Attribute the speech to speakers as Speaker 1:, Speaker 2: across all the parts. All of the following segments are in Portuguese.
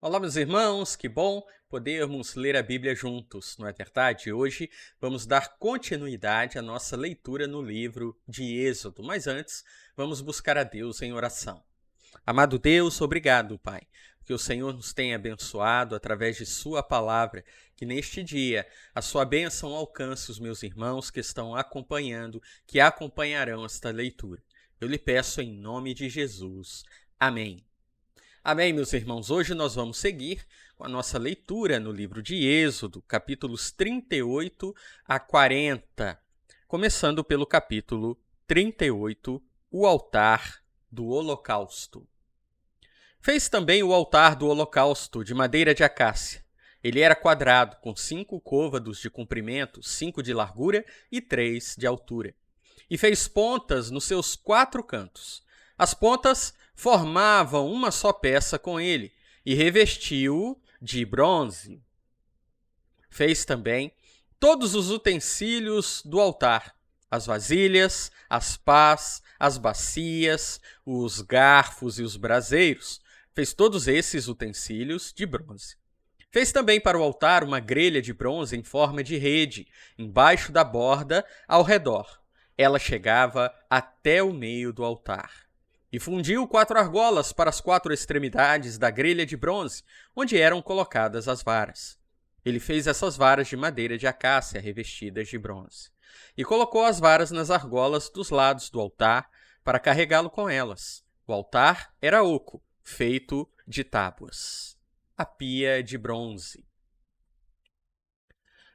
Speaker 1: Olá, meus irmãos, que bom podermos ler a Bíblia juntos, não é verdade? Hoje vamos dar continuidade à nossa leitura no livro de Êxodo, mas antes vamos buscar a Deus em oração. Amado Deus, obrigado, Pai, que o Senhor nos tenha abençoado através de Sua palavra, que neste dia a Sua bênção alcance os meus irmãos que estão acompanhando, que acompanharão esta leitura. Eu lhe peço em nome de Jesus. Amém. Amém, meus irmãos. Hoje nós vamos seguir com a nossa leitura no livro de Êxodo, capítulos 38 a 40, começando pelo capítulo 38, o altar do holocausto. Fez também o altar do holocausto de madeira de acácia. Ele era quadrado, com 5 côvados de comprimento, 5 de largura e 3 de altura. E fez pontas nos seus 4 cantos. As pontas formavam uma só peça com ele, e revestiu-o de bronze. Fez também todos os utensílios do altar, as vasilhas, as pás, as bacias, os garfos e os braseiros. Fez todos esses utensílios de bronze. Fez também para o altar uma grelha de bronze em forma de rede, embaixo da borda, ao redor. Ela chegava até o meio do altar. E fundiu 4 argolas para as 4 extremidades da grelha de bronze, onde eram colocadas as varas. Ele fez essas varas de madeira de acácia revestidas de bronze. E colocou as varas nas argolas dos lados do altar para carregá-lo com elas. O altar era oco, feito de tábuas. A pia de bronze.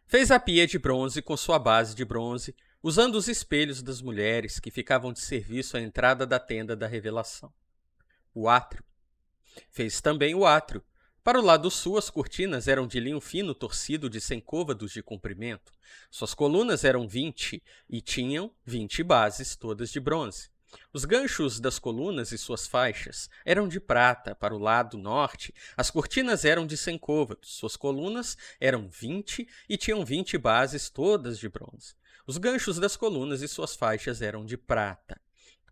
Speaker 1: Fez a pia de bronze com sua base de bronze, usando os espelhos das mulheres que ficavam de serviço à entrada da tenda da revelação. O átrio. Fez também o átrio. Para o lado sul, as cortinas eram de linho fino torcido de 100 côvados de comprimento. Suas colunas eram 20 e tinham 20 bases, todas de bronze. Os ganchos das colunas e suas faixas eram de prata. Para o lado norte, as cortinas eram de 100 côvados. Suas colunas eram 20 e tinham 20 bases, todas de bronze. Os ganchos das colunas e suas faixas eram de prata.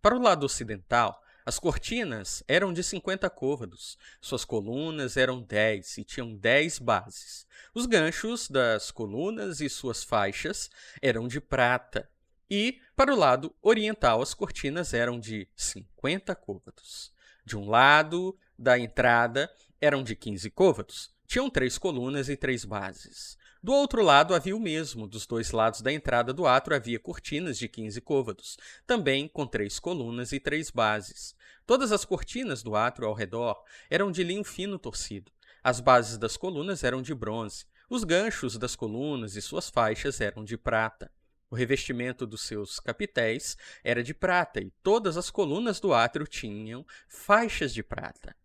Speaker 1: Para o lado ocidental, as cortinas eram de 50 côvados. Suas colunas eram 10 e tinham 10 bases. Os ganchos das colunas e suas faixas eram de prata. E, para o lado oriental, as cortinas eram de 50 côvados. De um lado da entrada eram de 15 côvados. Tinham 3 colunas e 3 bases. Do outro lado havia o mesmo. Dos 2 lados da entrada do átrio havia cortinas de 15 côvados, também com 3 colunas e 3 bases. Todas as cortinas do átrio ao redor eram de linho fino torcido. As bases das colunas eram de bronze. Os ganchos das colunas e suas faixas eram de prata. O revestimento dos seus capitéis era de prata e todas as colunas do átrio tinham faixas de prata.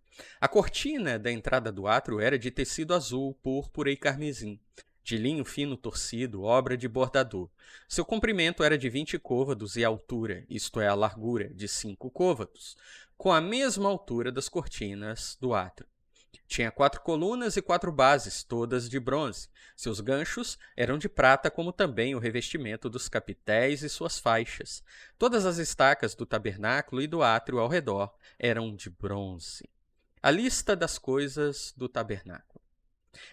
Speaker 1: A cortina da entrada do átrio era de tecido azul, púrpura e carmesim, de linho fino torcido, obra de bordador. Seu comprimento era de 20 côvados e a altura, isto é, a largura, de 5 côvados, com a mesma altura das cortinas do átrio. Tinha 4 colunas e 4 bases, todas de bronze. Seus ganchos eram de prata, como também o revestimento dos capitéis e suas faixas. Todas as estacas do tabernáculo e do átrio ao redor eram de bronze. A lista das coisas do tabernáculo.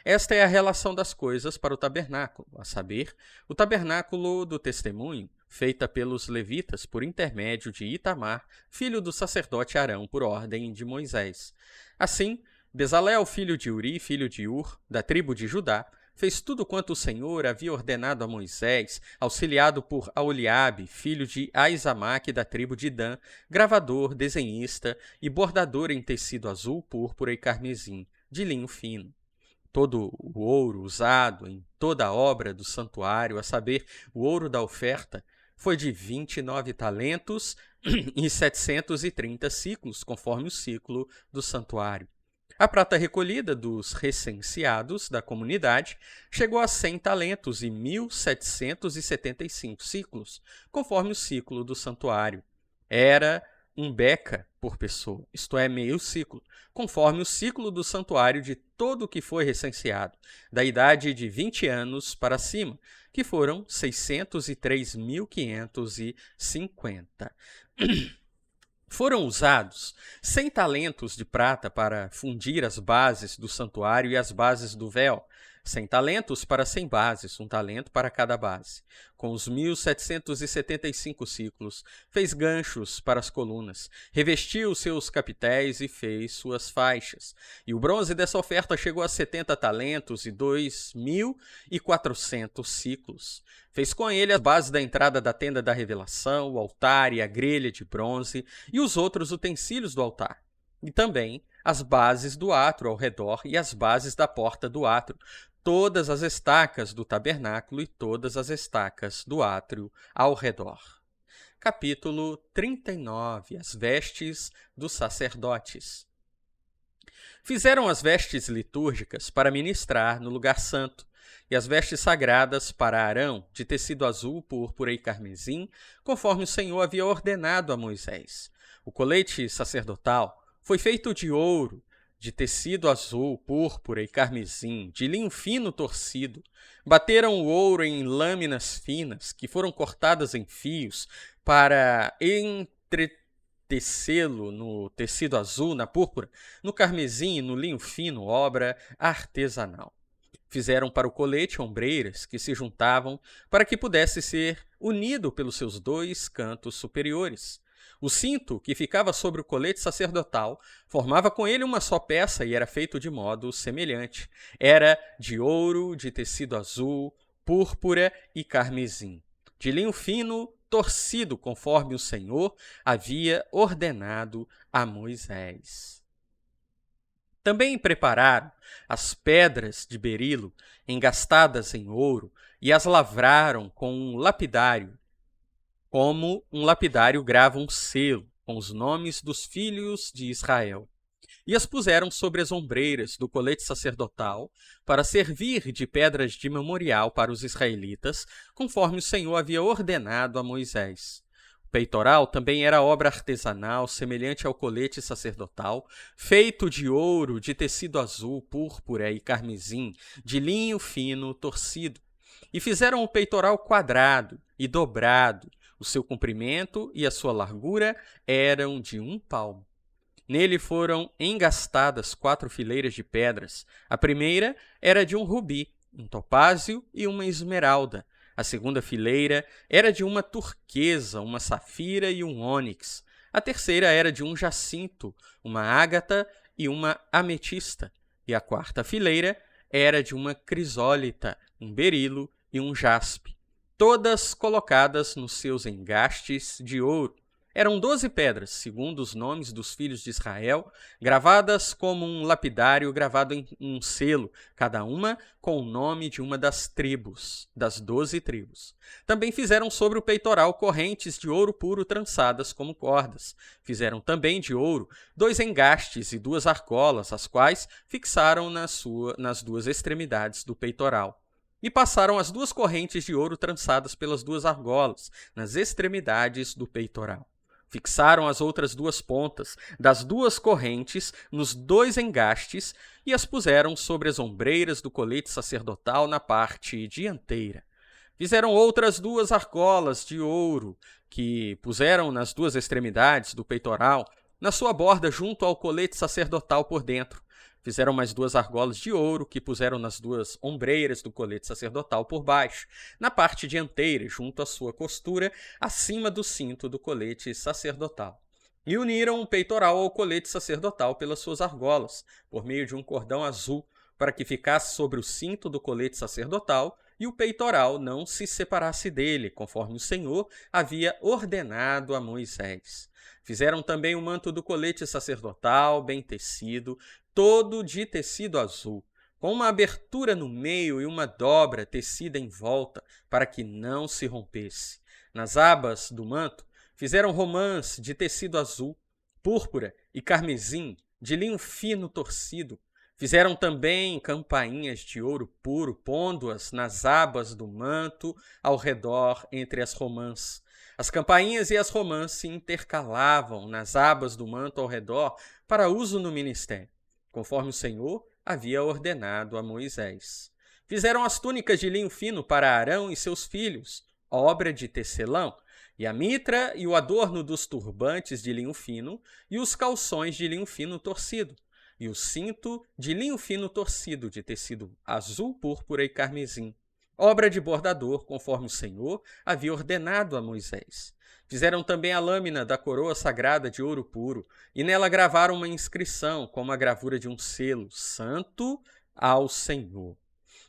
Speaker 1: Esta é a relação das coisas para o tabernáculo, a saber, o tabernáculo do testemunho, feita pelos levitas por intermédio de Itamar, filho do sacerdote Arão, por ordem de Moisés. Assim, Bezalel, filho de Uri, filho de Ur, da tribo de Judá, fez tudo quanto o Senhor havia ordenado a Moisés, auxiliado por Aholiabe, filho de Aizamaque, da tribo de Dan, gravador, desenhista e bordador em tecido azul, púrpura e carmesim, de linho fino. Todo o ouro usado em toda a obra do santuário, a saber, o ouro da oferta, foi de 29 talentos e 730 ciclos, conforme o ciclo do santuário. A prata recolhida dos recenseados da comunidade chegou a 100 talentos e 1.775 ciclos, conforme o ciclo do santuário. Era um beca por pessoa, isto é, meio ciclo, conforme o ciclo do santuário de todo o que foi recenseado, da idade de 20 anos para cima, que foram 603.550. Foram usados 100 talentos de prata para fundir as bases do santuário e as bases do véu, 100 talentos para 100 bases, um talento para cada base. Com os 1.775 ciclos, fez ganchos para as colunas, revestiu seus capitéis e fez suas faixas. E o bronze dessa oferta chegou a 70 talentos e 2.400 ciclos. Fez com ele as bases da entrada da tenda da revelação, o altar e a grelha de bronze e os outros utensílios do altar. E também as bases do átrio ao redor e as bases da porta do átrio, todas as estacas do tabernáculo e todas as estacas do átrio ao redor. Capítulo 39. As vestes dos sacerdotes. Fizeram as vestes litúrgicas para ministrar no lugar santo, e as vestes sagradas para Arão, de tecido azul, púrpura e carmesim, conforme o Senhor havia ordenado a Moisés. O colete sacerdotal foi feito de ouro, de tecido azul, púrpura e carmesim, de linho fino torcido. Bateram o ouro em lâminas finas, que foram cortadas em fios, para entretecê-lo no tecido azul, na púrpura, no carmesim e no linho fino, obra artesanal. Fizeram para o colete ombreiras que se juntavam para que pudesse ser unido pelos seus dois cantos superiores. O cinto, que ficava sobre o colete sacerdotal, formava com ele uma só peça e era feito de modo semelhante. Era de ouro, de tecido azul, púrpura e carmesim, de linho fino, torcido, conforme o Senhor havia ordenado a Moisés. Também prepararam as pedras de berilo, engastadas em ouro, e as lavraram com um lapidário, como um lapidário grava um selo com os nomes dos filhos de Israel. E as puseram sobre as ombreiras do colete sacerdotal para servir de pedras de memorial para os israelitas, conforme o Senhor havia ordenado a Moisés. O peitoral também era obra artesanal, semelhante ao colete sacerdotal, feito de ouro, de tecido azul, púrpura e carmesim, de linho fino torcido. E fizeram o peitoral quadrado e dobrado. O seu comprimento e a sua largura eram de 1 palmo. Nele foram engastadas 4 fileiras de pedras. A primeira era de um rubi, um topázio e uma esmeralda. A segunda fileira era de uma turquesa, uma safira e um ônix. A terceira era de um jacinto, uma ágata e uma ametista. E a quarta fileira era de uma crisólita, um berilo e um jaspe, todas colocadas nos seus engastes de ouro. Eram 12 pedras, segundo os nomes dos filhos de Israel, gravadas como um lapidário gravado em um selo, cada uma com o nome de uma das tribos, das 12 tribos. Também fizeram sobre o peitoral correntes de ouro puro trançadas como cordas. Fizeram também de ouro 2 engastes e 2 argolas, as quais fixaram nas 2 extremidades do peitoral. E passaram as 2 correntes de ouro trançadas pelas 2 argolas, nas extremidades do peitoral. Fixaram as outras 2 pontas das 2 correntes nos 2 engastes e as puseram sobre as ombreiras do colete sacerdotal na parte dianteira. Fizeram outras 2 argolas de ouro, que puseram nas 2 extremidades do peitoral, na sua borda junto ao colete sacerdotal por dentro. Fizeram mais 2 argolas de ouro, que puseram nas 2 ombreiras do colete sacerdotal por baixo, na parte dianteira, junto à sua costura, acima do cinto do colete sacerdotal. E uniram o peitoral ao colete sacerdotal pelas suas argolas, por meio de um cordão azul, para que ficasse sobre o cinto do colete sacerdotal e o peitoral não se separasse dele, conforme o Senhor havia ordenado a Moisés. Fizeram também o manto do colete sacerdotal, bem tecido, todo de tecido azul, com uma abertura no meio e uma dobra tecida em volta, para que não se rompesse. Nas abas do manto, fizeram romãs de tecido azul, púrpura e carmesim, de linho fino torcido. Fizeram também campainhas de ouro puro, pondo-as nas abas do manto ao redor entre as romãs. As campainhas e as romãs se intercalavam nas abas do manto ao redor para uso no ministério, conforme o Senhor havia ordenado a Moisés. Fizeram as túnicas de linho fino para Arão e seus filhos, obra de tecelão, e a mitra e o adorno dos turbantes de linho fino, e os calções de linho fino torcido, e o cinto de linho fino torcido de tecido azul, púrpura e carmesim, obra de bordador, conforme o Senhor havia ordenado a Moisés. Fizeram também a lâmina da coroa sagrada de ouro puro, e nela gravaram uma inscrição, como a gravura de um selo, Santo ao Senhor.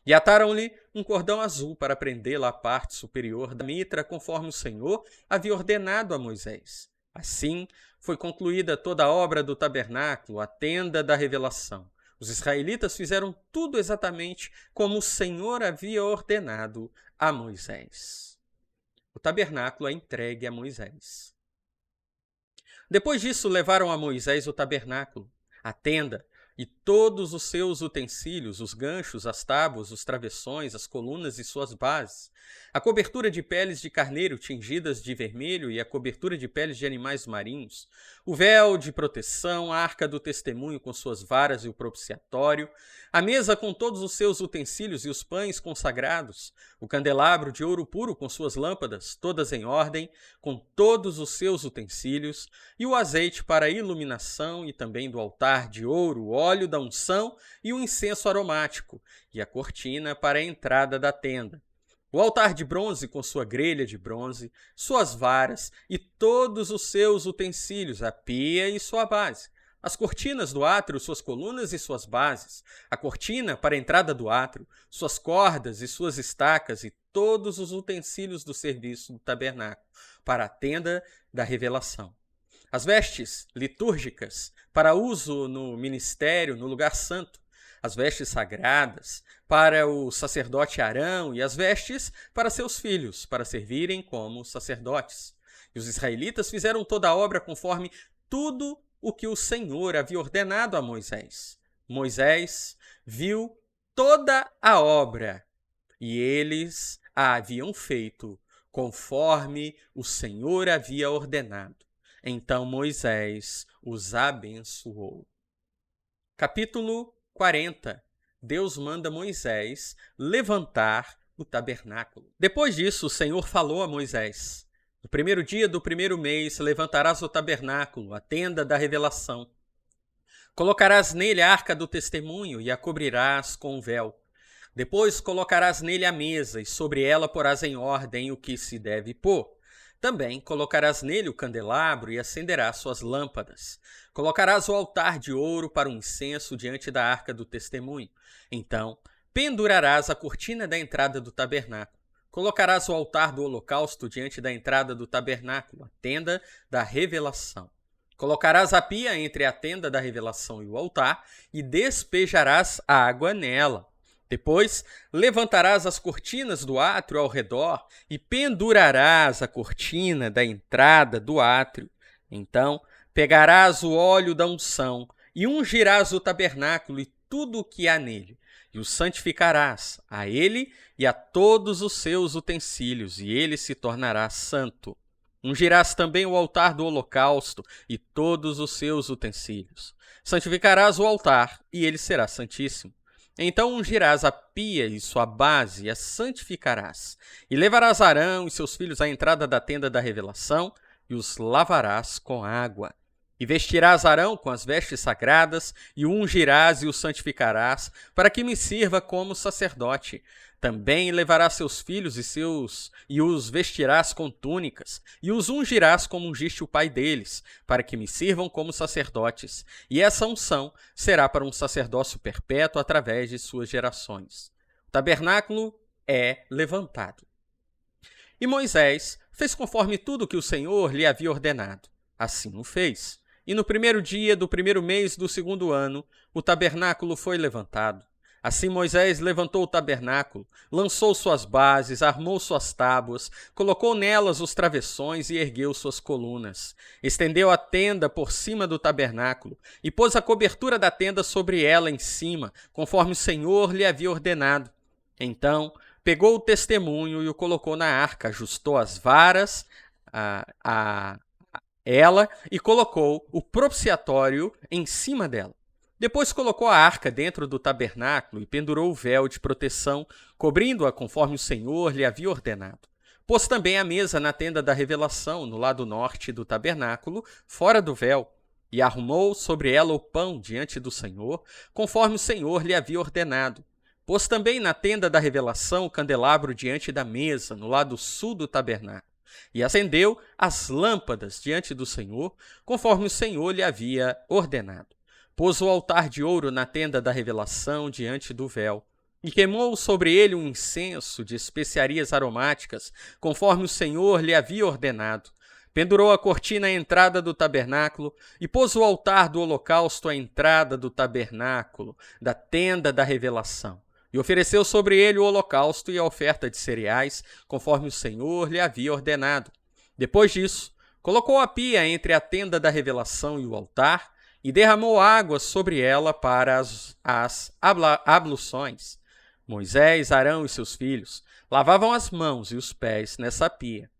Speaker 1: E ataram-lhe um cordão azul para prendê-la à parte superior da mitra, conforme o Senhor havia ordenado a Moisés. Assim foi concluída toda a obra do tabernáculo, a tenda da revelação. Os israelitas fizeram tudo exatamente como o Senhor havia ordenado a Moisés. O tabernáculo é entregue a Moisés. Depois disso, levaram a Moisés o tabernáculo, a tenda, e todos os seus utensílios, os ganchos, as tábuas, os travessões, as colunas e suas bases, a cobertura de peles de carneiro tingidas de vermelho e a cobertura de peles de animais marinhos, o véu de proteção, a arca do testemunho com suas varas e o propiciatório, a mesa com todos os seus utensílios e os pães consagrados, o candelabro de ouro puro com suas lâmpadas, todas em ordem, com todos os seus utensílios, e o azeite para a iluminação e também do altar de ouro, o óleo da unção e o incenso aromático, e a cortina para a entrada da tenda. O altar de bronze com sua grelha de bronze, suas varas e todos os seus utensílios, a pia e sua base. As cortinas do átrio, suas colunas e suas bases. A cortina para a entrada do átrio, suas cordas e suas estacas e todos os utensílios do serviço do tabernáculo, para a tenda da revelação. As vestes litúrgicas para uso no ministério, no lugar santo, as vestes sagradas para o sacerdote Arão e as vestes para seus filhos, para servirem como sacerdotes. E os israelitas fizeram toda a obra conforme tudo o que o Senhor havia ordenado a Moisés. Moisés viu toda a obra e eles a haviam feito conforme o Senhor havia ordenado. Então Moisés os abençoou. Capítulo 40. Deus manda Moisés levantar o tabernáculo. Depois disso, o Senhor falou a Moisés: no primeiro dia do primeiro mês levantarás o tabernáculo, a tenda da revelação. Colocarás nele a arca do testemunho e a cobrirás com um véu. Depois colocarás nele a mesa e sobre ela porás em ordem o que se deve pôr. Também colocarás nele o candelabro e acenderás suas lâmpadas. Colocarás o altar de ouro para o incenso diante da arca do testemunho. Então, pendurarás a cortina da entrada do tabernáculo. Colocarás o altar do holocausto diante da entrada do tabernáculo, a tenda da revelação. Colocarás a pia entre a tenda da revelação e o altar e despejarás água nela. Depois, levantarás as cortinas do átrio ao redor e pendurarás a cortina da entrada do átrio. Então, pegarás o óleo da unção e ungirás o tabernáculo e tudo o que há nele, e o santificarás a ele e a todos os seus utensílios, e ele se tornará santo. Ungirás também o altar do holocausto e todos os seus utensílios. Santificarás o altar, e ele será santíssimo. Então ungirás a pia e sua base e a santificarás. E levarás Arão e seus filhos à entrada da tenda da revelação e os lavarás com água. E vestirás Arão com as vestes sagradas e o ungirás e o santificarás para que me sirva como sacerdote. Também levarás seus filhos e os vestirás com túnicas e os ungirás como ungiste o pai deles, para que me sirvam como sacerdotes. E essa unção será para um sacerdócio perpétuo através de suas gerações. O tabernáculo é levantado. E Moisés fez conforme tudo que o Senhor lhe havia ordenado. Assim o fez. E no primeiro dia do primeiro mês do segundo ano, o tabernáculo foi levantado. Assim Moisés levantou o tabernáculo, lançou suas bases, armou suas tábuas, colocou nelas os travessões e ergueu suas colunas. Estendeu a tenda por cima do tabernáculo e pôs a cobertura da tenda sobre ela em cima, conforme o Senhor lhe havia ordenado. Então pegou o testemunho e o colocou na arca, ajustou as varas ela e colocou o propiciatório em cima dela. Depois colocou a arca dentro do tabernáculo e pendurou o véu de proteção, cobrindo-a conforme o Senhor lhe havia ordenado. Pôs também a mesa na tenda da revelação, no lado norte do tabernáculo, fora do véu, e arrumou sobre ela o pão diante do Senhor, conforme o Senhor lhe havia ordenado. Pôs também na tenda da revelação o candelabro diante da mesa, no lado sul do tabernáculo, e acendeu as lâmpadas diante do Senhor, conforme o Senhor lhe havia ordenado. Pôs o altar de ouro na tenda da revelação diante do véu, e queimou sobre ele um incenso de especiarias aromáticas, conforme o Senhor lhe havia ordenado. Pendurou a cortina à entrada do tabernáculo e pôs o altar do holocausto à entrada do tabernáculo, da tenda da revelação. E ofereceu sobre ele o holocausto e a oferta de cereais, conforme o Senhor lhe havia ordenado. Depois disso, colocou a pia entre a tenda da revelação e o altar, e derramou água sobre ela para as abluções. Moisés, Arão e seus filhos lavavam as mãos e os pés nessa pia.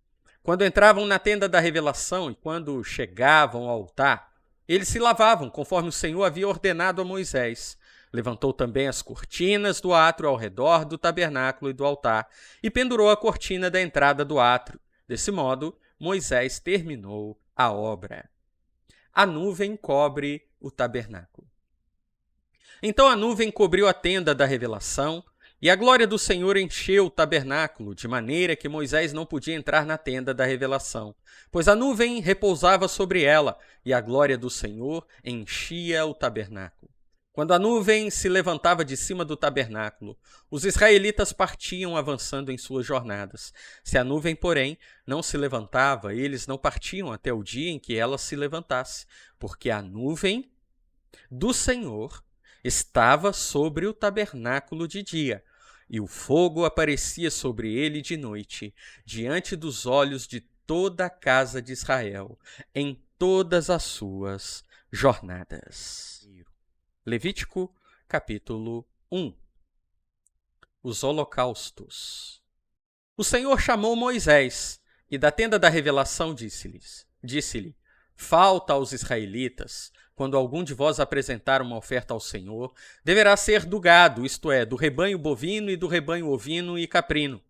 Speaker 1: Quando entravam na tenda da revelação e quando chegavam ao altar, eles se lavavam, conforme o Senhor havia ordenado a Moisés. Levantou também as cortinas do átrio ao redor do tabernáculo e do altar, e pendurou a cortina da entrada do átrio. Desse modo, Moisés terminou a obra. A nuvem cobre o tabernáculo. Então a nuvem cobriu a tenda da revelação, e a glória do Senhor encheu o tabernáculo, de maneira que Moisés não podia entrar na tenda da revelação, pois a nuvem repousava sobre ela, e a glória do Senhor enchia o tabernáculo. Quando a nuvem se levantava de cima do tabernáculo, os israelitas partiam avançando em suas jornadas. Se a nuvem, porém, não se levantava, eles não partiam até o dia em que ela se levantasse, porque a nuvem do Senhor estava sobre o tabernáculo de dia, e o fogo aparecia sobre ele de noite, diante dos olhos de toda a casa de Israel, em todas as suas jornadas. Levítico, capítulo 1. Os holocaustos. O Senhor chamou Moisés, e da tenda da revelação disse-lhe: falta aos israelitas, quando algum de vós apresentar uma oferta ao Senhor, deverá ser do gado, isto é, do rebanho bovino e do rebanho ovino e caprino.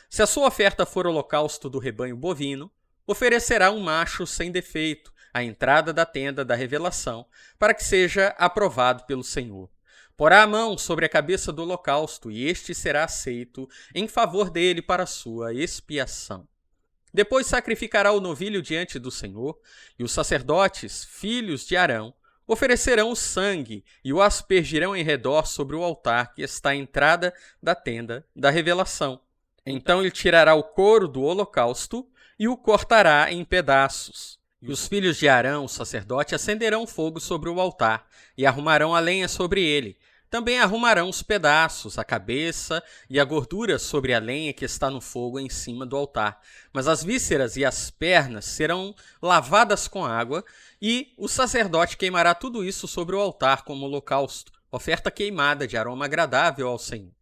Speaker 1: Se a sua oferta for holocausto do rebanho bovino, oferecerá um macho sem defeito, à entrada da tenda da revelação, para que seja aprovado pelo Senhor. Porá a mão sobre a cabeça do holocausto, e este será aceito em favor dele para a sua expiação. Depois sacrificará o novilho diante do Senhor, e os sacerdotes, filhos de Arão, oferecerão o sangue e o aspergirão em redor sobre o altar que está à entrada da tenda da revelação. Então ele tirará o couro do holocausto e o cortará em pedaços. E os filhos de Arão, o sacerdote, acenderão fogo sobre o altar e arrumarão a lenha sobre ele. Também arrumarão os pedaços, a cabeça e a gordura sobre a lenha que está no fogo em cima do altar. Mas as vísceras e as pernas serão lavadas com água, e o sacerdote queimará tudo isso sobre o altar como holocausto, oferta queimada de aroma agradável ao Senhor.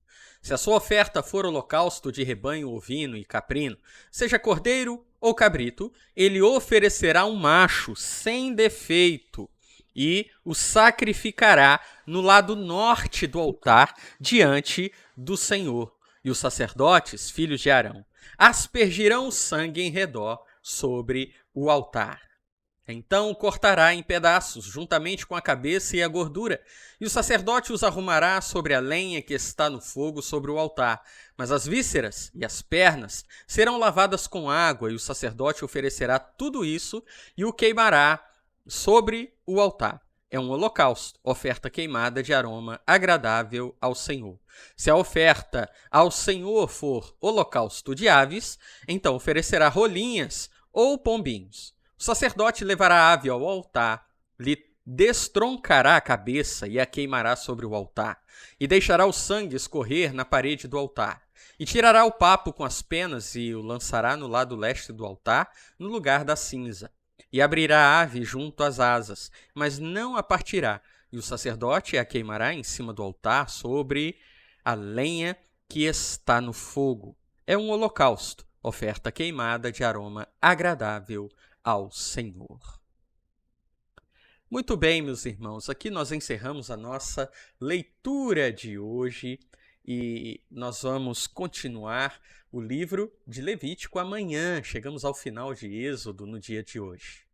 Speaker 1: Se a sua oferta for holocausto de rebanho ovino e caprino, seja cordeiro ou cabrito, ele oferecerá um macho sem defeito e o sacrificará no lado norte do altar diante do Senhor. E os sacerdotes, filhos de Arão, aspergirão o sangue em redor sobre o altar. Então o cortará em pedaços, juntamente com a cabeça e a gordura, e o sacerdote os arrumará sobre a lenha que está no fogo sobre o altar. Mas as vísceras e as pernas serão lavadas com água, e o sacerdote oferecerá tudo isso e o queimará sobre o altar. É um holocausto, oferta queimada de aroma agradável ao Senhor. Se a oferta ao Senhor for holocausto de aves, então oferecerá rolinhas ou pombinhos. O sacerdote levará a ave ao altar, lhe destroncará a cabeça e a queimará sobre o altar, e deixará o sangue escorrer na parede do altar. E tirará o papo com as penas e o lançará no lado leste do altar, no lugar da cinza. E abrirá a ave junto às asas, mas não a partirá. E o sacerdote a queimará em cima do altar sobre a lenha que está no fogo. É um holocausto, oferta queimada de aroma agradável ao Senhor. Muito bem, meus irmãos, aqui nós encerramos a nossa leitura de hoje e nós vamos continuar o livro de Levítico amanhã. Chegamos ao final de Êxodo no dia de hoje.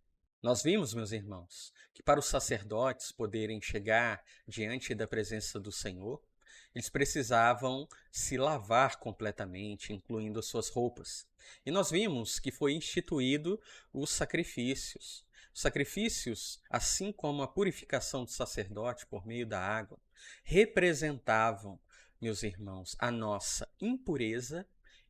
Speaker 1: Nós vimos, meus irmãos, que para os sacerdotes poderem chegar diante da presença do Senhor, eles precisavam se lavar completamente, incluindo as suas roupas. E nós vimos que foi instituído os sacrifícios. Os sacrifícios, assim como a purificação do sacerdote por meio da água, representavam, meus irmãos, a nossa impureza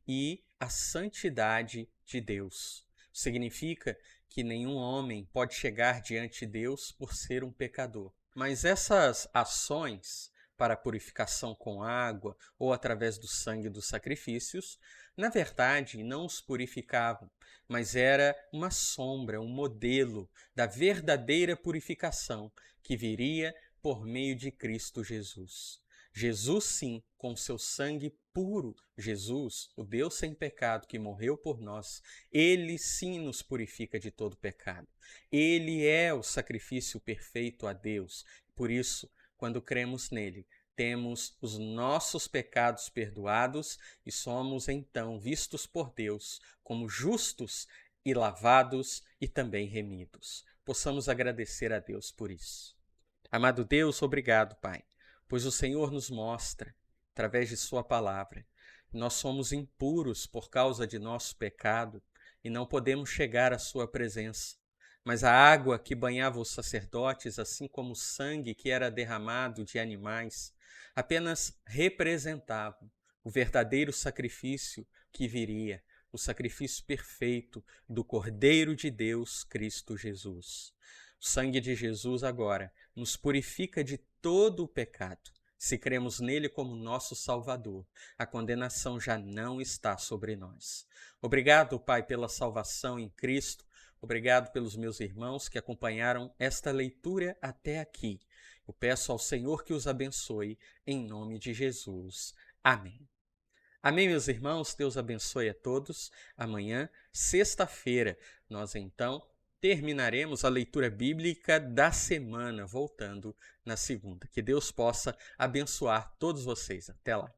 Speaker 1: e a santidade de Deus. Significa que nenhum homem pode chegar diante de Deus por ser um pecador. Mas essas ações para a purificação com água ou através do sangue dos sacrifícios, na verdade, não os purificavam, mas era uma sombra, um modelo da verdadeira purificação que viria por meio de Cristo Jesus. Jesus, sim, com seu sangue puro, Jesus, o Deus sem pecado que morreu por nós, ele sim nos purifica de todo pecado. Ele é o sacrifício perfeito a Deus. Por isso, quando cremos nele, temos os nossos pecados perdoados e somos então vistos por Deus como justos e lavados e também remidos. Possamos agradecer a Deus por isso. Amado Deus, obrigado, Pai, pois o Senhor nos mostra, através de sua palavra, nós somos impuros por causa de nosso pecado e não podemos chegar à sua presença. Mas a água que banhava os sacerdotes, assim como o sangue que era derramado de animais, apenas representavam o verdadeiro sacrifício que viria, o sacrifício perfeito do Cordeiro de Deus, Cristo Jesus. O sangue de Jesus agora nos purifica de todo o pecado. Se cremos nele como nosso Salvador, a condenação já não está sobre nós. Obrigado, Pai, pela salvação em Cristo. Obrigado pelos meus irmãos que acompanharam esta leitura até aqui. Eu peço ao Senhor que os abençoe, em nome de Jesus. Amém. Amém, meus irmãos. Deus abençoe a todos. Amanhã, sexta-feira, nós então terminaremos a leitura bíblica da semana, voltando na segunda. Que Deus possa abençoar todos vocês. Até lá.